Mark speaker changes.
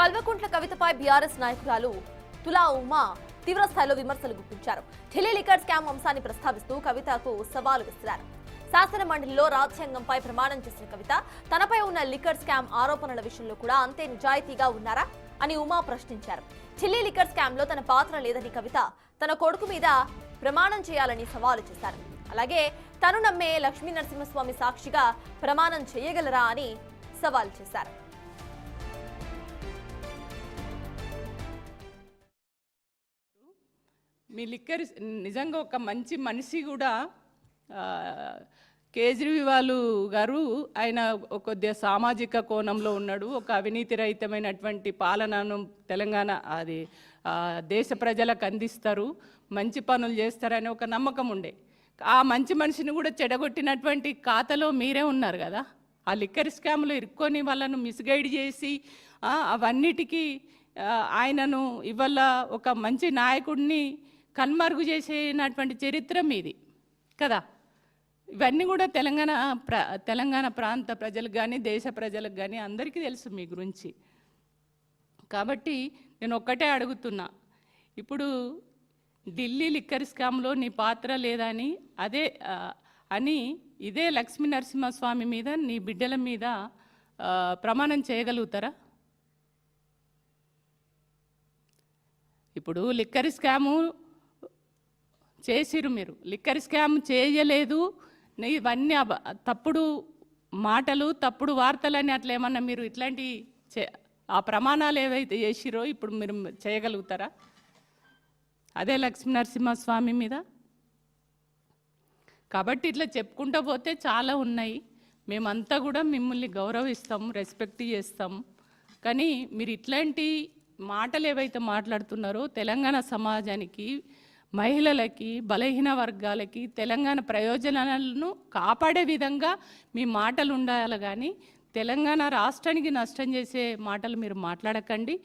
Speaker 1: Kalvakuntla కవితపై BRS నాయకురాలు తులా ఉమా తీవ్ర స్థాయిలో విమర్శలు గుప్పించారు. ఢిల్లీ లిక్కర్ స్కామ్ అంశాన్ని ప్రస్తావిస్తూ కవితకు సవాలు విసిరారు. శాసన మండలిలో రాజ్యాంగంపై ప్రమాణం చేసిన కవిత తనపై ఉన్న లిక్కర్ స్కామ్ ఆరోపణల విషయంలో కూడా అంతే నిజాయితీగా ఉన్నారా అని ఉమా ప్రశ్నించారు. ఢిల్లీ లిక్కర్ స్కామ్ లో తన పాత్ర లేదని కవిత తన కొడుకు మీద ప్రమాణం చేయాలని సవాలు చేశారు. అలాగే తను నమ్మే లక్ష్మీ నరసింహస్వామి సాక్షిగా ప్రమాణం చేయగలరా అని సవాల్ చేశారు.
Speaker 2: మీ లిక్కర్ నిజంగా ఒక మంచి మనిషి కూడా కేజ్రీవాల్ గారు ఆయన కొద్దిగా సామాజిక కోణంలో ఉన్నాడు. ఒక అవినీతి రహితమైనటువంటి పాలనను తెలంగాణ అది దేశ ప్రజలకు అందిస్తారు, మంచి పనులు చేస్తారని ఒక నమ్మకం ఉండే. ఆ మంచి మనిషిని కూడా చెడగొట్టినటువంటి ఖాతాలో మీరే ఉన్నారు కదా. ఆ లిక్కర్ స్కామ్లో ఇరుక్కొని వాళ్ళను మిస్గైడ్ చేసి అవన్నిటికీ ఆయనను ఇవాళ ఒక మంచి నాయకుడిని కన్మరుగు చేసేనటువంటి చరిత్ర మీది కదా. ఇవన్నీ కూడా తెలంగాణ ప్రాంత ప్రజలకు కానీ దేశ ప్రజలకు కానీ అందరికీ తెలుసు మీ గురించి. కాబట్టి నేను ఒక్కటే అడుగుతున్నా, ఇప్పుడు ఢిల్లీ లిక్కర్ స్కామ్లో నీ పాత్ర లేదని ఇదే లక్ష్మీ నరసింహస్వామి మీద నీ బిడ్డల మీద ప్రమాణం చేయగలుగుతారా? ఇప్పుడు లిక్కర్ స్కాము చేసిరు, మీరు లిక్కర్ స్కామ్ చేయలేదు, ఇవన్నీ తప్పుడు మాటలు తప్పుడు వార్తలని అట్లా ఏమన్నా మీరు ఇట్లాంటి ఆ ప్రమాణాలు ఏవైతే చేసిరో ఇప్పుడు మీరు చేయగలుగుతారా అదే లక్ష్మీ నరసింహస్వామి మీద? కాబట్టి ఇట్లా చెప్పుకుంటూ పోతే చాలా ఉన్నాయి. మేమంతా కూడా మిమ్మల్ని గౌరవిస్తాం, రెస్పెక్ట్ చేస్తాం. కానీ మీరు ఇట్లాంటి మాటలు ఏవైతే మాట్లాడుతున్నారో తెలంగాణ సమాజానికి, మహిళలకి, బలహీన వర్గాలకి తెలంగాణ ప్రయోజనాలను కాపాడే విధంగా మీ మాటలు ఉండాలి. కానీ తెలంగాణ రాష్ట్రానికి నష్టం చేసే మాటలు మీరు మాట్లాడకండి.